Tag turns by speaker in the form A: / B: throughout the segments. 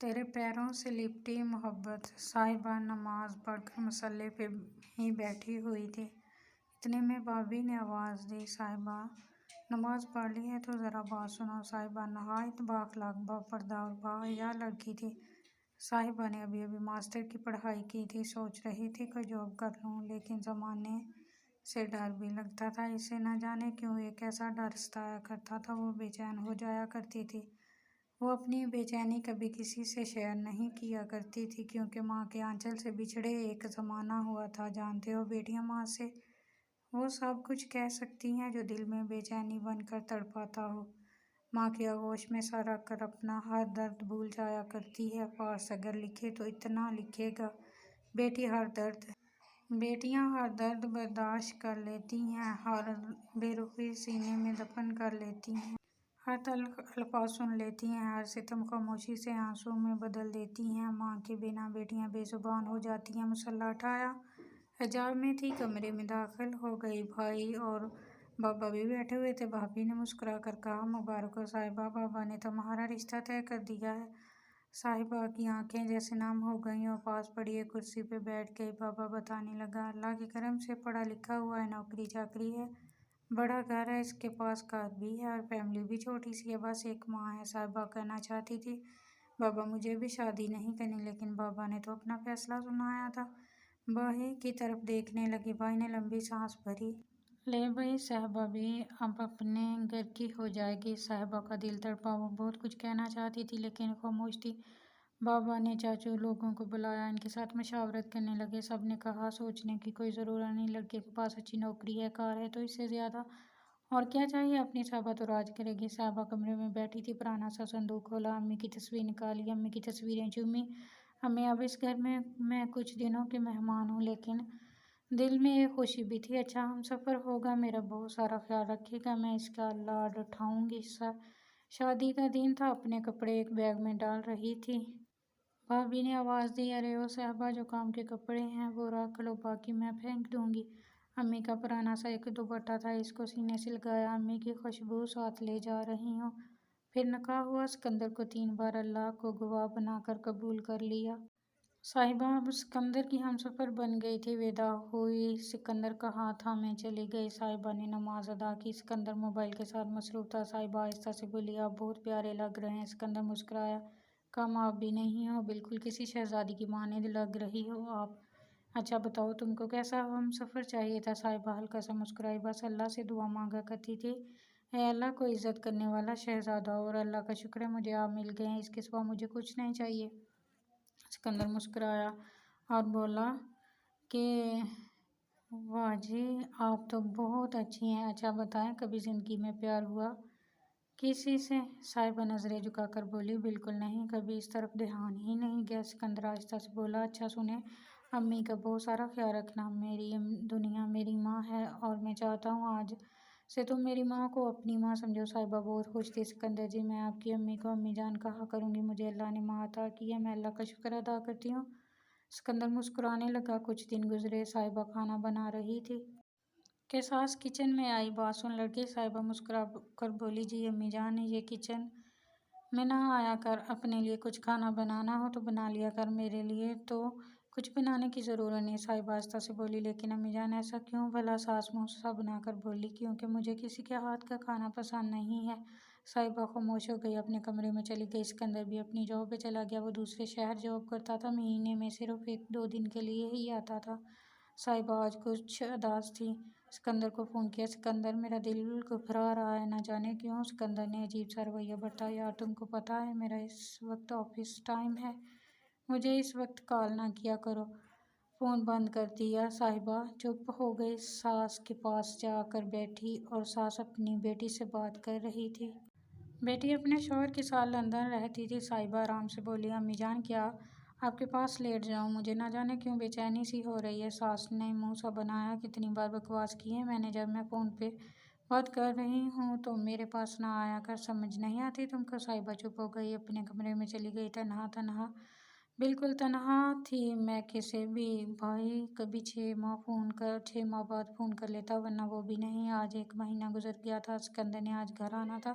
A: تیرے پیروں سے لپٹی محبت۔ صاحبہ نماز پڑھ کر مصلی پہ ہی بیٹھی ہوئی تھی، اتنے میں بھابھی نے آواز دی، صاحبہ نماز پڑھ لی ہے تو ذرا بات سنو۔ صاحبہ نہایت بااخلاق، باپردہ اور باحیا لڑکی تھی۔ صاحبہ نے ابھی ماسٹر کی پڑھائی کی تھی، سوچ رہی تھی کوئی جاب کر لوں، لیکن زمانے سے ڈر بھی لگتا تھا اسے، نہ جانے کیوں ایک ایسا ڈر ستایا کرتا تھا، وہ بے چین ہو جایا کرتی تھی۔ وہ اپنی بے چینی کبھی کسی سے شیئر نہیں کیا کرتی تھی، کیونکہ ماں کے آنچل سے بچھڑے ایک زمانہ ہوا تھا۔ جانتے ہو بیٹیاں، ماں سے وہ سب کچھ کہہ سکتی ہیں جو دل میں بے چینی بن کر تڑپاتا ہو۔ ماں کی آغوش میں سر رکھ کر اپنا ہر درد بھول جایا کرتی ہے۔ پارس اگر لکھے تو اتنا لکھے گا، بیٹیاں ہر درد برداشت کر لیتی ہیں، ہر بے رخی سینے میں دفن کر لیتی ہیں، ہر تلخ الفاظ سن لیتی ہیں، ہر ستم خاموشی سے آنسو میں بدل دیتی ہیں۔ ماں کے بنا بیٹیاں بے زبان ہو جاتی ہیں۔ مصلی اٹھایا، حجاب میں تھی، کمرے میں داخل ہو گئی۔ بھائی اور بابا بھی بیٹھے ہوئے تھے۔ بھابھی نے مسکرا کر کہا، مبارک ہو صاحبہ، بابا نے تمہارا رشتہ طے کر دیا ہے۔ صاحبہ کی آنکھیں جیسے نم ہو گئیں اور پاس پڑی ایک کرسی پہ بیٹھ گئی۔ بابا بتانے لگا، اللہ کے کرم سے پڑھا لکھا ہوا ہے، نوکری چاکری ہے، بڑا گھر ہے، اس کے پاس کار بھی ہے اور فیملی بھی چھوٹی سی ہے، بس ایک ماں ہے۔ صاحبہ کہنا چاہتی تھی، بابا مجھے بھی شادی نہیں کرنی، لیکن بابا نے تو اپنا فیصلہ سنایا تھا۔ بھائی کی طرف دیکھنے لگی، بھائی نے لمبی سانس بھری۔ لے بھائی، صاحبہ بھی اب اپنے گھر کی ہو جائے گی۔ صاحبہ کا دل تڑپا، وہ بہت کچھ کہنا چاہتی تھی لیکن خاموش تھی۔ بابا نے چاچو لوگوں کو بلایا، ان کے ساتھ مشاورت کرنے لگے۔ سب نے کہا، سوچنے کی کوئی ضرورت نہیں، لڑکے کے پاس اچھی نوکری ہے، کار ہے، تو اس سے زیادہ اور کیا چاہیے؟ اپنی صاحبہ تو راج کرے گی۔ صاحبہ کمرے میں بیٹھی تھی، پرانا سا صندوق کھولا، امی کی تصویر نکالی، امی کی تصویریں چومی۔ امی، اب اس گھر میں کچھ دنوں کی مہمان ہوں، لیکن دل میں ایک خوشی بھی تھی، اچھا ہمسفر ہوگا، میرا بہت سارا خیال رکھے گا، میں اس کا لاڈ اٹھاؤں گی۔ شادی کا دن تھا، اپنے کپڑے ایک بیگ میں ڈال رہی تھی۔ بھابھی نے آواز دی، ارے او صاحبہ، جو کام کے کپڑے ہیں وہ رکھ لو، باقی میں پھینک دوں گی۔ امی کا پرانا سا ایک دوپٹہ تھا، اس کو سینے سے لگایا، امی کی خوشبو ساتھ لے جا رہی ہوں۔ پھر نکاح ہوا، سکندر کو 3 بار اللہ کو گواہ بنا کر قبول کر لیا۔ صاحبہ اب سکندر کی ہمسفر بن گئی تھی۔ وداع ہوئی، سکندر کا ہاتھ تھامے چلی گئی۔ صاحبہ نے نماز ادا کی، سکندر موبائل کے ساتھ مصروف تھا۔ صاحبہ آہستہ سے بولی، آپ بہت پیارے لگ رہے ہیں۔ سکندر مسکرایا، کم آپ بھی نہیں ہو، بالکل کسی شہزادی کی مانند لگ رہی ہو آپ۔ اچھا بتاؤ، تم کو کیسا ہمسفر چاہیے تھا؟ صاحبہ ہلکا سا مسکرائی، بس اللہ سے دعا مانگا کرتی تھی، اے اللہ کوئی عزت کرنے والا شہزادہ، اور اللہ کا شکر ہے مجھے آپ مل گئے ہیں، اس کے سوا مجھے کچھ نہیں چاہیے۔ سکندر مسکرایا اور بولا کہ واہ جی، آپ تو بہت اچھی ہیں، اچھا بتائیں کبھی زندگی میں پیار ہوا کسی سے؟ صاحبہ نظریں جھکا کر بولی، بالکل نہیں، کبھی اس طرف دھیان ہی نہیں گیا۔ سکندر آہستہ سے بولا، اچھا سنیں، امی کا بہت سارا خیال رکھنا، میری دنیا میری ماں ہے اور میں چاہتا ہوں آج سے تم میری ماں کو اپنی ماں سمجھو۔ صاحبہ بہت خوش تھی، سکندر جی، میں آپ کی امی کو امی جان کہا کروں گی، مجھے اللہ نے ماں عطا کی ہے، میں اللہ کا شکر ادا کرتی ہوں۔ سکندر مسکرانے لگا۔ کچھ دن گزرے، صاحبہ کھانا بنا رہی تھی کہ ساس کچن میں آئی، بات سن لڑکی۔ صاحبہ مسکرا کر بولی، جی امی جان، یہ کچن میں نہ آیا کر، اپنے لیے کچھ کھانا بنانا ہو تو بنا لیا کر، میرے لیے تو کچھ بنانے کی ضرورت نہیں۔ صاحبہ آہستہ سے بولی، لیکن امی جان ایسا کیوں بھلا؟ ساس منہ سا بنا کر بولی، کیونکہ مجھے کسی کے ہاتھ کا کھانا پسند نہیں ہے۔ صاحبہ خاموش ہو گئی، اپنے کمرے میں چلی گئی۔ سکندر بھی اپنی جاب پہ چلا گیا، وہ دوسرے شہر جاب کرتا تھا، مہینے میں صرف 1-2 دن کے لیے ہی آتا تھا۔ صاحبہ آج کچھ اداس تھی۔ سکندر کو فون کیا، سکندر میرا دل گھبرا رہا ہے، نہ جانے کیوں۔ سکندر نے عجیب سا رویہ برتا، یار تم کو پتہ ہے میرا اس وقت آفس ٹائم ہے، مجھے اس وقت کال نہ کیا کرو۔ فون بند کر دیا۔ صاحبہ چپ ہو گئی، ساس کے پاس جا کر بیٹھی اور ساس اپنی بیٹی سے بات کر رہی تھی۔ بیٹی اپنے شوہر کے ساتھ لندن رہتی تھی۔ صاحبہ آرام سے بولی، امی جان کیا آپ کے پاس لیٹ جاؤں؟ مجھے نہ جانے کیوں بے چینی سی ہو رہی ہے۔ ساس نے منہ سا بنایا، کتنی بار بکواس کی ہے میں نے، جب میں فون پہ بات کر رہی ہوں تو میرے پاس نہ آیا کر، سمجھ نہیں آتی تم کو؟ صاحبہ چپ ہو گئی، اپنے کمرے میں چلی گئی، تنہا بالکل تنہا تھی۔ میں کسے بھی بھائی کبھی 6 ماہ بعد فون کر لیتا، ورنہ وہ بھی نہیں۔ آج 1 مہینہ گزر گیا تھا، سکندر نے آج گھر آنا تھا۔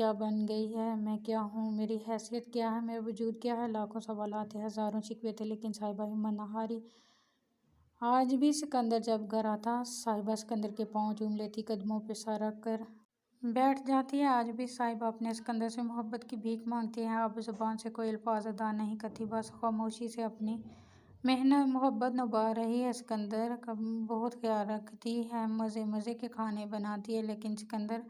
A: کیا بن گئی ہے؟ میں کیا ہوں؟ میری حیثیت کیا ہے؟ میرا وجود کیا ہے؟ لاکھوں سوالات تھے، ہزاروں شکوے تھے، لیکن صاحبہ ہمت نہ ہاری۔ آج بھی سکندر جب گھر آتا، صاحبہ سکندر کے پاؤں چوم لیتی، قدموں پہ سر رکھ کر بیٹھ جاتی ہے۔ آج بھی صاحبہ اپنے سکندر سے محبت کی بھیک مانگتی ہے۔ اب زبان سے کوئی الفاظ ادا نہیں کرتی، بس خاموشی سے اپنی محبت نبھا رہی ہے۔ سکندر کا بہت خیال رکھتی ہے، مزے مزے کے کھانے بناتی ہے، لیکن سکندر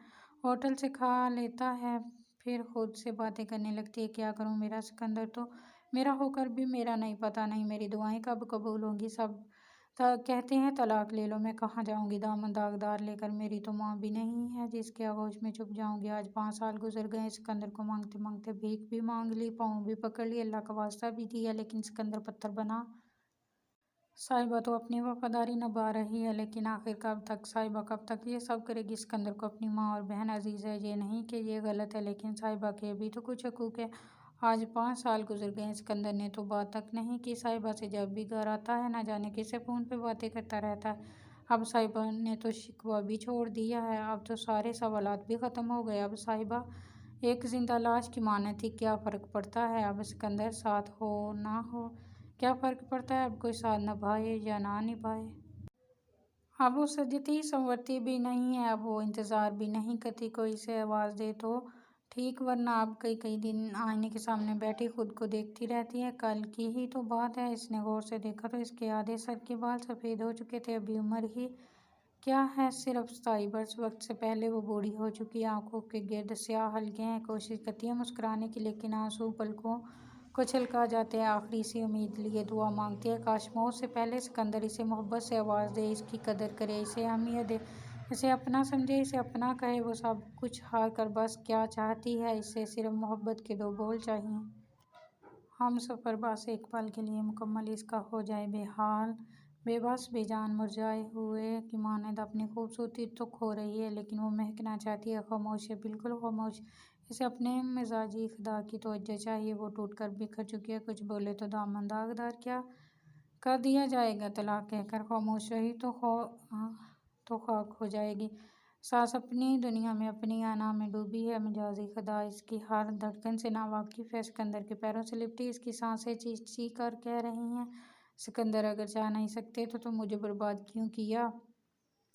A: ہوٹل سے کھا لیتا ہے، پھر خود سے باتیں کرنے لگتی ہے، کیا کروں؟ میرا سکندر تو میرا ہو کر بھی میرا نہیں، پتہ نہیں میری دعائیں کب قبول ہوں گی۔ سب کہتے ہیں طلاق لے لو، میں کہاں جاؤں گی دامن داغدار لے کر؟ میری تو ماں بھی نہیں ہے جس کے آغوش میں چھپ جاؤں گی۔ آج 5 سال گزر گئے، سکندر کو مانگتے مانگتے بھیک بھی مانگ لی، پاؤں بھی پکڑ لی، اللہ کا واسطہ بھی دیا، لیکن سکندر پتھر بنا۔ صاحبہ تو اپنی وفاداری نبھا رہی ہے، لیکن آخر کب تک؟ صاحبہ کب تک یہ سب کرے گی؟ سکندر کو اپنی ماں اور بہن عزیز ہے، یہ نہیں کہ یہ غلط ہے، لیکن صاحبہ کے بھی تو کچھ حقوق ہیں۔ آج 5 سال گزر گئے، سکندر نے تو بات تک نہیں کی صاحبہ سے۔ جب بھی گھر آتا ہے، نہ جانے کس سے فون پہ باتیں کرتا رہتا ہے۔ اب صاحبہ نے تو شکوہ بھی چھوڑ دیا ہے، اب تو سارے سوالات بھی ختم ہو گئے۔ اب صاحبہ ایک زندہ لاش کی مانند تھی، کیا فرق پڑتا ہے اب سکندر ساتھ ہو نہ ہو؟ کیا فرق پڑتا ہے اب کوئی ساتھ نبھائے یا نہ نبھائے؟ اب وہ سجتی سنورتی بھی نہیں ہے، اب وہ انتظار بھی نہیں کرتی کوئی اسے آواز دے تو ٹھیک، ورنہ اب کئی دن آئینے کے سامنے بیٹھی خود کو دیکھتی رہتی ہے۔ کل کی ہی تو بات ہے، اس نے غور سے دیکھا تو اس کے آدھے سر کے بال سفید ہو چکے تھے۔ ابھی عمر ہی کیا ہے، صرف 27 برس۔ وقت سے پہلے وہ بوڑھی ہو چکی، آنکھوں کے گرد سیاہ حلقے ہیں، کوشش کرتی ہے مسکرانے کی، لیکن آنسو پلکوں کو چھلکا جاتے ہیں۔ آخری سی امید لیے دعا مانگتی ہے، کاش موت سے پہلے سکندر اسے محبت سے آواز دے، اس کی قدر کرے، اسے اہمیت دے، اسے اپنا سمجھے، اسے اپنا کہے۔ وہ سب کچھ ہار کر بس کیا چاہتی ہے؟ اسے صرف محبت کے 2 بول چاہئیں۔ ہم سفر بس ایک پل کے لیے مکمل، اس کا ہو جائے بے حال، بے بس، بے جان، مرجھائے ہوئے کی مانند اپنی خوبصورتی تو کھو رہی ہے، لیکن وہ مہکنا چاہتی ہے۔ خاموش ہے، بالکل خاموش۔ اسے اپنے مزاجی خدا کی توجہ چاہیے، وہ ٹوٹ کر بکھر چکی ہے، کچھ بولے تو دامن داغدار کیا کر دیا جائے گا؟ طلاق کہہ کر خاموش رہی تو خاک ہو جائے گی۔ سانس اپنی دنیا میں، اپنی انا میں ڈوبی ہے، مجازی خدا اس کی ہر دھڑکن سے ناواقف ہے۔ سکندر کے پیروں سے لپٹی اس کی سانسیں چیخ چیخ کر کہہ رہی ہیں، سکندر اگر چاہ نہیں سکتے تو مجھے برباد کیوں کیا؟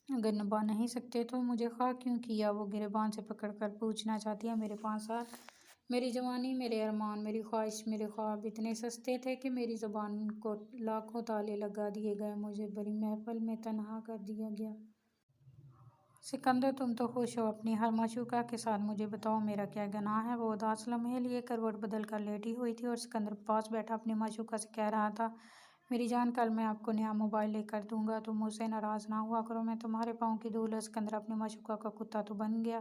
A: اگر نبھا نہیں سکتے تو مجھے خاک کیوں کیا؟ وہ گریباں سے پکڑ کر پوچھنا چاہتی ہے، میرے 5 سال، میری جوانی، میرے ارمان، میری خواہش، میرے خواب اتنے سستے تھے کہ میری زبان کو لاکھوں تالے لگا دیے گئے، مجھے بڑی محفل میں تنہا کر دیا گیا۔ سکندر تم تو خوش ہو اپنی ہر معشوقہ کے ساتھ، مجھے بتاؤ میرا کیا گناہ ہے؟ وہ اداس لمحے لیے کروٹ بدل کر لیٹی ہوئی تھی اور سکندر پاس بیٹھا اپنی معشوقہ سے کہہ رہا تھا، میری جان، کل میں آپ کو نیا موبائل لے کر دوں گا، تم مجھ سے ناراض نہ ہوا کرو، میں تمہارے پاؤں کی دھول ہوں۔ سکندر اپنی معشوقہ کا کتا تو بن گیا،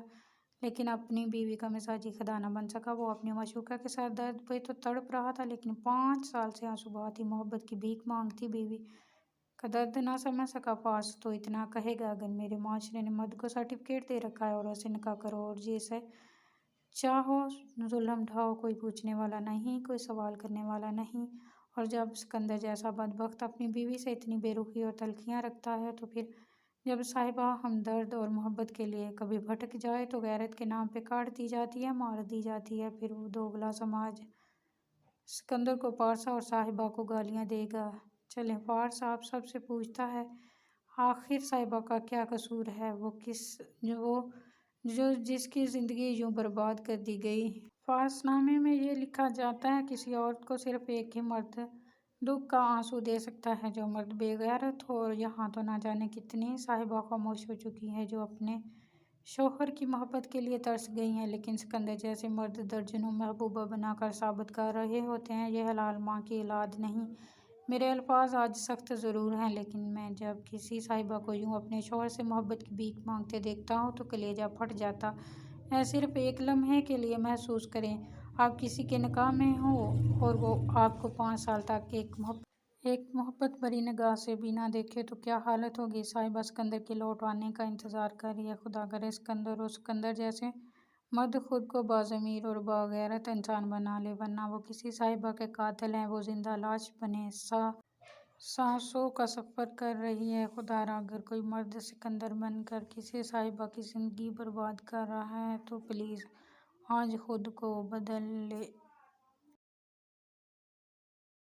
A: لیکن اپنی بیوی کا مزاجی خدا نہ بن سکا۔ وہ اپنی معشوقہ کے ساتھ درد پہ تو تڑپ رہا تھا، لیکن 5 سال سے آنسو بہاتی، محبت کی بھیک مانگتی بیوی کا درد نہ سمجھ سکا۔ فارس تو اتنا کہے گا، اگر میرے معاشرے نے مرد کو سرٹیفکیٹ دے رکھا ہے، عورت سے نکاح کرو اور جسے چاہو ظلم ڈھاؤ، کوئی پوچھنے والا نہیں، کوئی سوال کرنے والا نہیں۔ اور جب سکندر جیسا بدبخت اپنی بیوی سے اتنی بے رخی اور تلخیاں رکھتا ہے، تو پھر جب صاحبہ ہمدرد اور محبت کے لیے کبھی بھٹک جائے تو غیرت کے نام پہ کاٹ دی جاتی ہے، مار دی جاتی ہے، پھر وہ دوگلا سماج سکندر کو پارسا اور صاحبہ کو گالیاں دے گا۔ چلیں، فارس آپ سب سے پوچھتا ہے، آخر صاحبہ کا کیا قصور ہے؟ جس کی زندگی یوں برباد کر دی گئی۔ فارس نامے میں یہ لکھا جاتا ہے، کسی عورت کو صرف ایک ہی مرد دکھ کا آنسو دے سکتا ہے، جو مرد بے غیرت ہو، اور یہاں تو نہ جانے کتنی صاحبہ خاموش ہو چکی ہیں جو اپنے شوہر کی محبت کے لیے ترس گئی ہیں، لیکن سکندر جیسے مرد درجنوں محبوبہ بنا کر ثابت کر رہے ہوتے ہیں، یہ حلال ماں کی اولاد نہیں۔ میرے الفاظ آج سخت ضرور ہیں، لیکن میں جب کسی صاحبہ کو یوں اپنے شوہر سے محبت کی بھیک مانگتے دیکھتا ہوں تو کلیجہ پھٹ جاتا ہے۔ صرف ایک لمحے کے لیے محسوس کریں، آپ کسی کے نکاح میں ہو اور وہ آپ کو 5 سال تک ایک محبت بھری نگاہ سے بھی نہ دیکھے تو کیا حالت ہوگی؟ صاحبہ سکندر کے لوٹ آنے کا انتظار کر رہی ہے، خدا کرے سکندر اور سکندر جیسے مرد خود کو باضمیر اور باغیرت انسان بنا لے، ورنہ وہ کسی صاحبہ کے قاتل ہیں، وہ زندہ لاش بنے سانسوں کا سفر کر رہی ہے۔ خدا را، اگر کوئی مرد سکندر بن کر کسی صاحبہ کی زندگی برباد کر رہا ہے تو پلیز آج خود کو بدل